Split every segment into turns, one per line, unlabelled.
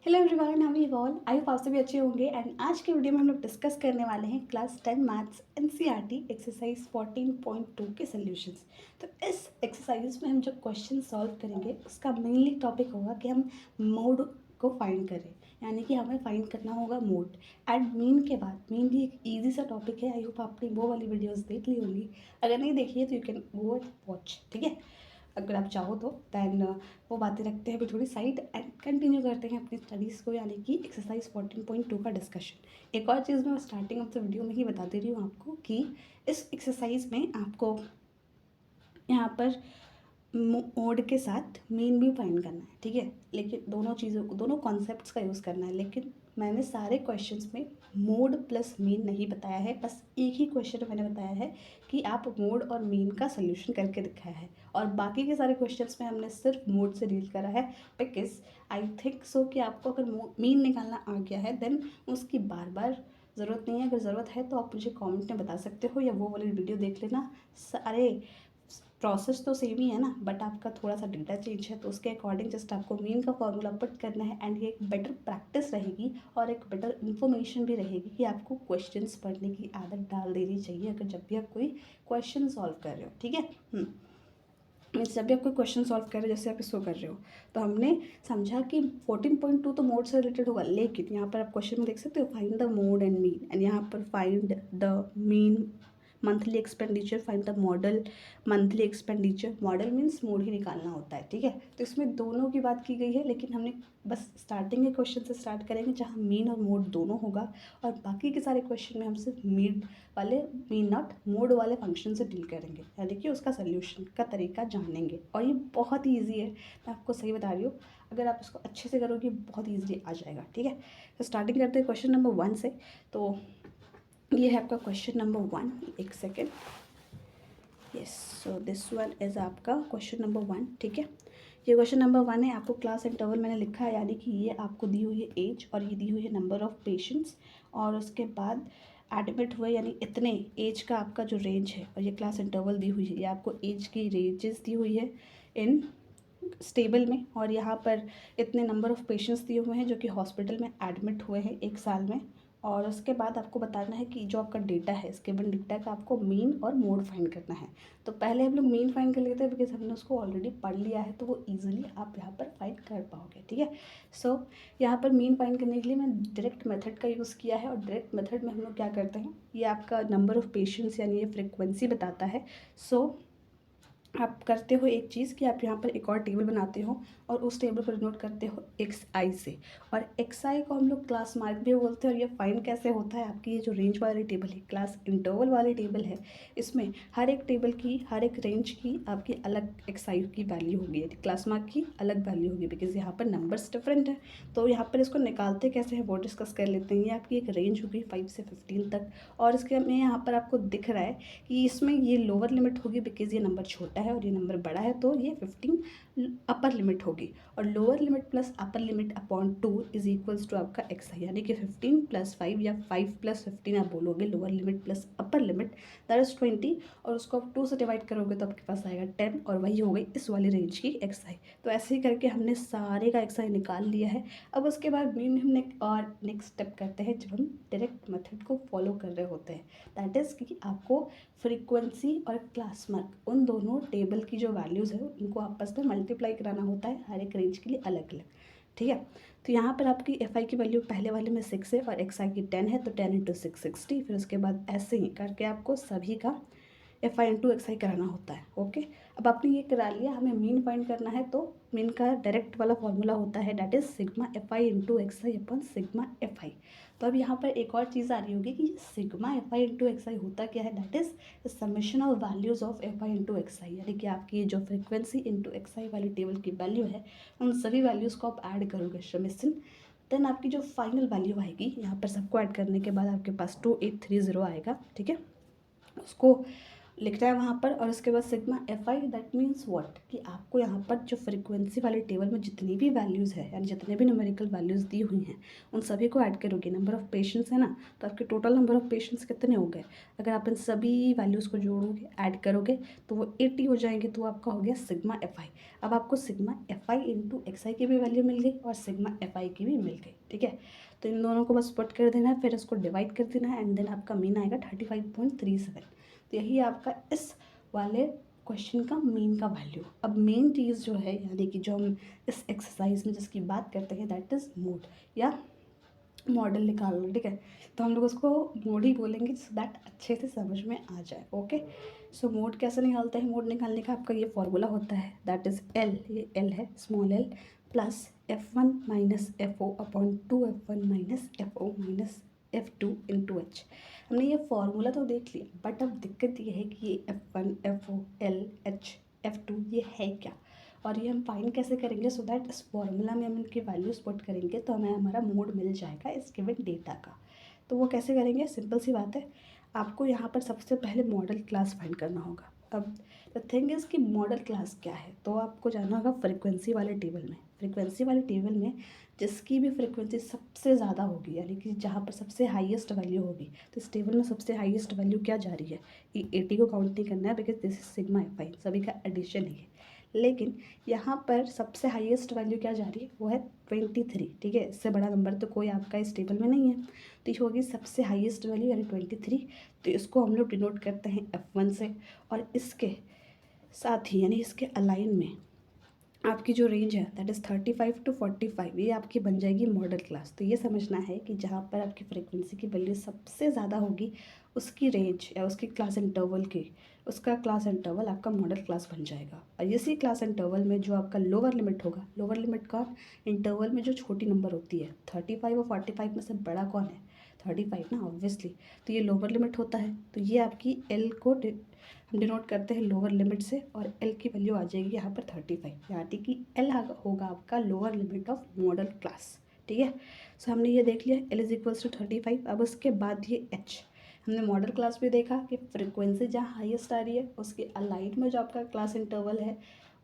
Hello everyone, how you all. I hope आप सभी अच्छे होंगे। एंड आज के वीडियो में हम लोग डिस्कस करने वाले हैं क्लास 10 मैथ्स एनसीईआरटी एक्सरसाइज 14.2 के सॉल्यूशंस। तो इस एक्सरसाइज में हम जो क्वेश्चन सॉल्व करेंगे उसका मेनली टॉपिक होगा कि हम मोड को फाइंड करें, यानी कि हमें फाइंड करना होगा मोड। एंड मीन के बाद, मीन भी एक ईजी सा टॉपिक है। आई होप आपने वो वाली वीडियोज़ देख ली होंगी। अगर नहीं देखी है तो you can go and watch, ठीक है, अगर आप चाहो तो। दैन वो बातें रखते हैं अभी थोड़ी साइड एंड कंटिन्यू करते हैं अपनी स्टडीज़ को, यानी कि एक्सरसाइज 14.2 का डिस्कशन। एक और चीज़ मैं स्टार्टिंग ऑफ द वीडियो में ही बता दे रही हूँ आपको कि इस एक्सरसाइज में आपको यहाँ पर मोड के साथ मीन भी फाइंड करना है, ठीक है। लेकिन दोनों चीज़ों को, दोनों कॉन्सेप्ट्स का यूज़ करना है। लेकिन मैंने सारे क्वेश्चंस में मोड प्लस मीन नहीं बताया है। बस एक ही क्वेश्चन मैंने बताया है कि आप मोड और मीन का सोल्यूशन करके दिखाया है, और बाकी के सारे क्वेश्चंस में हमने सिर्फ मोड से डील करा है। बिकॉज आई थिंक सो कि आपको अगर मीन निकालना आ गया है देन उसकी बार बार ज़रूरत नहीं है। अगर ज़रूरत है तो आप मुझे कमेंट में बता सकते हो, या वो वाली वीडियो देख लेना। सारे प्रोसेस तो सेम ही है ना, बट आपका थोड़ा सा डेटा चेंज है, तो उसके अकॉर्डिंग जस्ट आपको मीन का फॉर्मूला पुट करना है। एंड ये एक बेटर प्रैक्टिस रहेगी और एक बेटर इन्फॉर्मेशन भी रहेगी कि आपको क्वेश्चंस पढ़ने की आदत डाल देनी चाहिए अगर जब भी आप कोई क्वेश्चन सॉल्व कर रहे हो, ठीक है। मीन्स जब भी आप कोई क्वेश्चन सॉल्व कर रहे हो, जैसे आप इसको कर रहे हो, तो हमने समझा कि 14.2 तो मोड से रिलेटेड होगा। लेकिन यहाँ पर आप क्वेश्चन में देख सकते हो find the mode and mean, and यहाँ पर find the mean monthly expenditure, find the model monthly expenditure. Model means mode ही निकालना होता है, ठीक है। तो इसमें दोनों की बात की गई है, लेकिन हमने बस स्टार्टिंग के क्वेश्चन से स्टार्ट करेंगे जहाँ मीन और मोड दोनों होगा, और बाकी के सारे क्वेश्चन में हम सिर्फ मीन नॉट मोड वाले फंक्शन से डील करेंगे, यानी कि उसका सोल्यूशन का तरीका जानेंगे। और ये बहुत ही ईजी है, मैं आपको सही बता रही हूँ। अगर आप इसको अच्छे से करोगे बहुत ईजिली आ जाएगा, ठीक है। तो स्टार्टिंग करते हैं क्वेश्चन नंबर 1 से। तो ये है आपका क्वेश्चन नंबर 1। एक second, yes, so this one is आपका क्वेश्चन नंबर 1, ठीक है। ये क्वेश्चन नंबर 1 है। आपको क्लास इंटरवल मैंने लिखा है, यानी कि ये आपको दी हुई है एज और ये दी हुई है नंबर ऑफ़ पेशेंट्स, और उसके बाद एडमिट हुए यानी इतने एज का आपका जो रेंज है, और ये क्लास इंटरवल दी हुई है। ये आपको एज की रेंजेस दी हुई है इन स्टेबल में, और यहाँ पर इतने नंबर ऑफ़ पेशेंट्स दिए हुए हैं जो कि हॉस्पिटल में एडमिट हुए हैं 1 साल में। और उसके बाद आपको बताना है कि जो आपका डेटा है, इस गिवन डेटा का आपको मीन और मोड फाइंड करना है। तो पहले हम लोग मीन फाइंड कर लेते हैं, बिकॉज हमने उसको ऑलरेडी पढ़ लिया है, तो वो ईजिली आप यहाँ पर फाइंड कर पाओगे, ठीक है। सो यहाँ पर मीन फाइंड करने के लिए मैं डायरेक्ट मेथड का यूज़ किया है, और डायरेक्ट मेथड में हम लोग क्या करते हैं, ये आपका नंबर ऑफ़ पेशेंट्स यानी ये फ्रिक्वेंसी बताता है। सो आप करते हो एक चीज़ कि आप यहाँ पर एक और टेबल बनाते हो, और उस टेबल पर नोट करते हो एक्स आई से, और एक्स आई को हम लोग क्लास मार्क भी बोलते हैं। और ये फाइंड कैसे होता है, आपकी ये जो रेंज वाली टेबल है, क्लास इंटरवल वाली टेबल है, इसमें हर एक टेबल की, हर एक रेंज की आपकी अलग एक्स आई की वैल्यू होगी, क्लास मार्क की अलग वैल्यू होगी, बिकॉज यहाँ पर नंबर्स डिफरेंट है। तो यहाँ पर इसको निकालते कैसे हैं वो डिस्कस कर लेते हैं। ये आपकी एक रेंज होगी 5 से 15 तक, और इसके में यहाँ पर आपको दिख रहा है कि इसमें ये लोअर लिमिट होगी, बिकॉज ये नंबर छोटा है और ये नंबर बड़ा है, तो ये 15 अपर लिमिट होगी। और lower limit plus upper limit upon 2 is equals to आपका एक्स आई, यानी कि 15 + 5 या 5 + 15 आप बोलोगे, lower limit plus upper limit, that is 20, और उसको आप 2 से डिवाइड करोगे तो आपके पास आएगा 10, और वही हो गई इस वाली रेंज की एक्स आई। तो ऐसे ही करके हमने सारे का एक्स आई निकाल लिया है। अब उसके बाद मीन हमने और नेक्स्ट स्टेप करते हैं, जब हम डायरेक्ट मेथड को फॉलो कर रहे होते हैं, दैट इज़ कि आपको फ्रीक्वेंसी और क्लास मार्क, उन दोनों टेबल की जो वैल्यूज़ है उनको आपस में मल्टीप्लाई कराना होता है, हर एक रेंज के लिए अलग अलग, ठीक है। तो यहाँ पर आपकी एफ आई की वैल्यू पहले वाले में 6 है और एक्स आई की 10 है, तो 10 × 6 60। फिर उसके बाद ऐसे ही करके आपको सभी का एफ आई इंटू एक्स आई कराना होता है, ओके। अब आपने ये करा लिया, हमें मीन फाइंड करना है, तो मीन का डायरेक्ट वाला फॉर्मूला होता है, that is sigma F I into X I upon sigma F आई। तो अब यहाँ पर एक और चीज़ आ रही होगी कि sigma F I into X I होता क्या है, that is the summation of values of F I into X I, यानी कि आपकी जो फ्रिक्वेंसी इंटू एक्स आई वाली टेबल की वैल्यू है, उन सभी वैल्यूज़ को आप ऐड करोगे समेशन, देन आपकी जो फाइनल वैल्यू आएगी, यहाँ पर सबको ऐड करने के बाद आपके पास 2830 आएगा, ठीक है। उसको लिखना है वहाँ पर। और उसके बाद sigma F I, that means what, कि आपको यहाँ पर जो फ्रीक्वेंसी वाले टेबल में जितनी भी वैल्यूज़ है, यानी जितने भी न्यूमेरिकल वैल्यूज़ दी हुई हैं, उन सभी को ऐड करोगे। नंबर ऑफ़ पेशेंट्स है ना, तो आपके टोटल नंबर ऑफ़ पेशेंट्स कितने हो गए, अगर आप इन सभी वैल्यूज़ को जोड़ोगे, ऐड करोगे, तो वो 80 हो जाएंगे, तो आपका हो गया सिग्मा एफ आई। अब आपको sigma F I into X I की भी वैल्यू मिल गई और सिग्मा एफ आई की भी मिल गई, ठीक है। तो इन दोनों को बस पुट कर देना है, फिर इसको डिवाइड कर देना है, एंड देन आपका मीन आएगा 35.37। तो यही आपका इस वाले क्वेश्चन का मीन का वैल्यू। अब मेन चीज़ जो है, यानी कि जो हम इस एक्सरसाइज में जिसकी बात करते हैं, दैट इज़ मोड या मॉडल निकालना, ठीक है। तो हम लोग उसको मोड ही बोलेंगे, सो दैट अच्छे से समझ में आ जाए। ओके, सो मोड कैसे निकालते हैं, मोड निकालने का आपका ये फॉर्मूला होता है, दैट इज़ एल, ये एल है, small L, plus F1 minus F O upon 2F1 minus F O minus F2 into H. हमने ये फॉर्मूला तो देख लिया, बट अब दिक्कत ये है कि ये F1 F O L H F2 ये है क्या, और ये हम फाइंड कैसे करेंगे, सो दैट इस फॉर्मूला में हम इनकी वैल्यूज़ पुट करेंगे तो हमें हमारा मोड मिल जाएगा इस गिवन डेटा का। तो वो कैसे करेंगे, सिंपल सी बात है, आपको यहाँ पर सबसे पहले मॉडल क्लास फाइंड करना होगा। अब द थिंग इज़ कि मॉडल क्लास क्या है, तो आपको जाना होगा फ्रीक्वेंसी वाले टेबल में। फ्रीक्वेंसी वाले टेबल में जिसकी भी फ्रीक्वेंसी सबसे ज़्यादा होगी, यानी कि जहाँ पर सबसे हाईएस्ट वैल्यू होगी, तो इस टेबल में सबसे हाईएस्ट वैल्यू क्या जा रही है, ये 80 को काउंट नहीं करना है, because this is sigma F आई, सभी का एडिशन ही है। लेकिन यहाँ पर सबसे हाईएस्ट वैल्यू क्या जा रही है, वो है 23, ठीक है। इससे बड़ा नंबर तो कोई आपका इस टेबल में नहीं है, तो ये होगी सबसे हाईएस्ट वैल्यू यानी 23। तो इसको हम लोग डिनोट करते हैं F1 से, और इसके साथ ही यानी इसके अलाइन में आपकी जो रेंज है दैट इज़ 35 to 45, ये आपकी बन जाएगी मॉडल क्लास। तो ये समझना है कि जहाँ पर आपकी फ्रीक्वेंसी की वैल्यू सबसे ज़्यादा होगी, उसकी रेंज या उसकी क्लास इंटरवल की, उसका क्लास इंटरवल आपका मॉडल क्लास बन जाएगा। और इसी क्लास इंटरवल में जो आपका लोअर लिमिट होगा, लोअर लिमिट का इंटरवल में जो छोटी नंबर होती है, 35 और 45 में से बड़ा कौन है, 35 ना, ऑब्वियसली। तो ये लोअर लिमिट होता है, तो ये आपकी एल को हम डिनोट करते हैं लोअर लिमिट से, और एल की वैल्यू आ जाएगी यहाँ पर 35, यानी कि एल होगा आपका lower limit of model class, ठीक है। सो हमने ये देख लिया एल इज इक्वल्स टू 35। अब उसके बाद ये एच, हमने मॉडल क्लास भी देखा कि फ्रीक्वेंसी जहाँ हाईएस्ट आ रही है उसके अलाइन में जो आपका क्लास इंटरवल है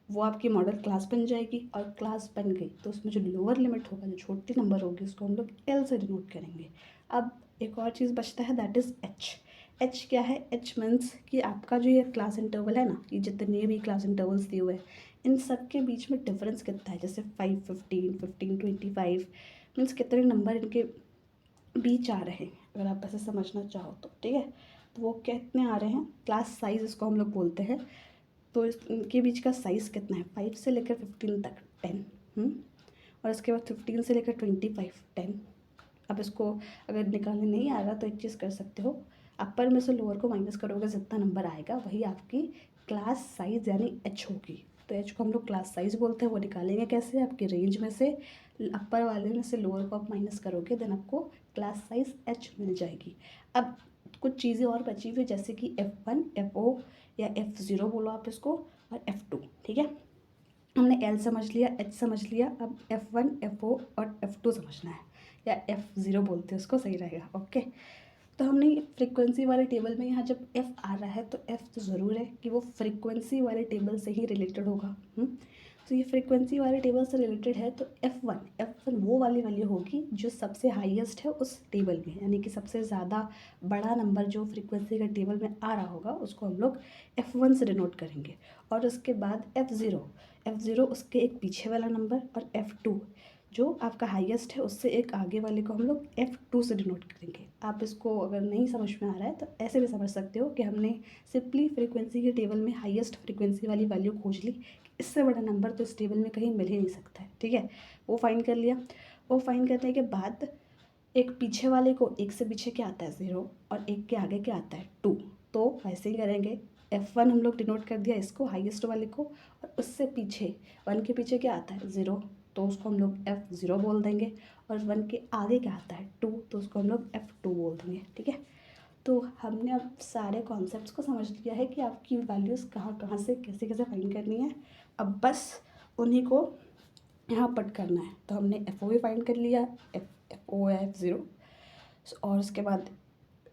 वो आपकी मॉडल क्लास बन जाएगी, और क्लास बन गई तो उसमें जो लोअर लिमिट होगा, जो छोटी नंबर होगी, उसको हम लोग एल से डिनोट करेंगे। अब एक और चीज़ बचता है, दैट इज़ एच। एच क्या है, एच मीन्स कि आपका जो ये क्लास इंटरवल है ना, ये जितने भी क्लास इंटरवल्स दिए हुए हैं, इन सब के बीच में डिफरेंस कितना है, जैसे 5, 15, 15, 25, मीन्स कितने नंबर इनके बीच आ रहे हैं, अगर आप ऐसे समझना चाहो तो, ठीक है। तो वो कितने आ रहे हैं, क्लास साइज़ इसको हम लोग बोलते हैं। तो इनके बीच का साइज़ कितना है, 5 से लेकर 15 तक 10, और इसके बाद 15 से लेकर 25 10। अब इसको अगर निकालने नहीं आ रहा तो एक चीज़ कर सकते हो, अपर में से लोअर को माइनस करोगे, जितना नंबर आएगा वही आपकी क्लास साइज़ यानी एच होगी। तो एच को हम लोग क्लास साइज़ बोलते हैं। वो निकालेंगे कैसे, आपकी रेंज में से अपर वाले में से लोअर को आप माइनस करोगे, देन आपको क्लास साइज़ एच मिल जाएगी। अब कुछ चीज़ें और बची हुई, जैसे कि F1 FO या F0 बोलो आप इसको, और F2, ठीक है। हमने L समझ लिया, H समझ लिया, अब F1 FO और F2 समझना है, या F0 बोलते हैं उसको, सही रहेगा। ओके, तो हमने फ्रीक्वेंसी वाले टेबल में यहाँ जब F आ रहा है तो F तो ज़रूर है कि वो फ्रीक्वेंसी वाले टेबल से ही रिलेटेड होगा। तो ये फ्रीक्वेंसी वाले टेबल से रिलेटेड है, तो F1 वो वाली वैल्यू होगी जो सबसे हाईएस्ट है उस टेबल में, यानी कि सबसे ज़्यादा बड़ा नंबर जो फ्रीक्वेंसी का टेबल में आ रहा होगा उसको हम लोग F1 से डिनोट करेंगे। और उसके बाद F0 उसके एक पीछे वाला नंबर, और F2 जो आपका हाईएस्ट है उससे एक आगे वाले को हम लोग F2 से डिनोट करेंगे। आप इसको अगर नहीं समझ में आ रहा है तो ऐसे भी समझ सकते हो कि हमने सिंपली फ्रीक्वेंसी के टेबल में हाईएस्ट फ्रीक्वेंसी वाली वैल्यू खोज ली, इससे बड़ा नंबर तो इस टेबल में कहीं मिल ही नहीं सकता है, ठीक है। वो फाइंड कर लिया। वो फाइंड करने के बाद एक पीछे वाले को, एक से पीछे क्या आता है 0, और एक के आगे क्या आता है 2, तो वैसे ही करेंगे। F1 हम लोग डिनोट कर दिया इसको, हाईएस्ट वाले को, और उससे पीछे 1 के पीछे क्या आता है 0, तो उसको हम लोग F0 बोल देंगे। और 1 के आगे क्या आता है 2, तो उसको हम लोग F2 बोल देंगे, ठीक है। तो हमने अब सारे कॉन्सेप्ट्स को समझ लिया है कि आपकी वैल्यूज़ कहाँ कहाँ से कैसे कैसे फाइंड करनी है। अब बस उन्हीं को यहाँ पट करना है। तो हमने FO भी फाइंड कर लिया, FO या F0, और उसके बाद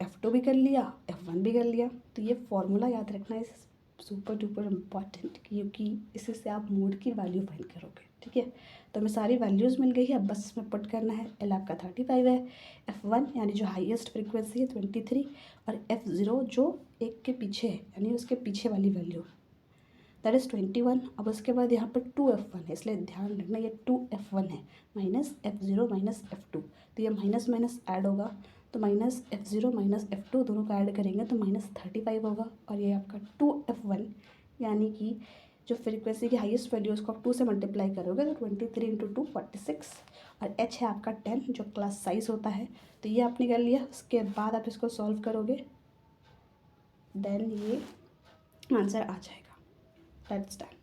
F2 भी कर लिया, F1 भी कर लिया। तो ये फॉर्मूला याद रखना इस सुपर डुपर इम्पॉर्टेंट, क्योंकि इसी से आप मोड की वैल्यू फाइंड करोगे। ठीक है, तो हमें सारी वैल्यूज़ मिल गई है, अब बस इसमें पुट करना है। L आपका 35 है, F1 यानी जो हाईएस्ट फ्रिक्वेंसी है 23, और F0 जो एक के पीछे है यानी उसके पीछे वाली वैल्यू दैट इज़ 21। अब उसके बाद यहाँ पर 2F1 है, इसलिए ध्यान रखना ये 2F1 है, माइनस F0 माइनस F2। तो ये माइनस माइनस ऐड होगा, तो माइनस F0 माइनस F2 दोनों का ऐड करेंगे तो माइनस 35 होगा। और ये आपका 2F1 यानी कि जो फ्रीक्वेंसी की हाईएस्ट वैल्यू उसको आप 2 से मल्टीप्लाई करोगे तो 23 इंटू 2 46, और H है आपका 10 जो क्लास साइज होता है। तो ये आपने कर लिया, उसके बाद आप इसको सॉल्व करोगे, देन ये आंसर आ जाएगा। That's done.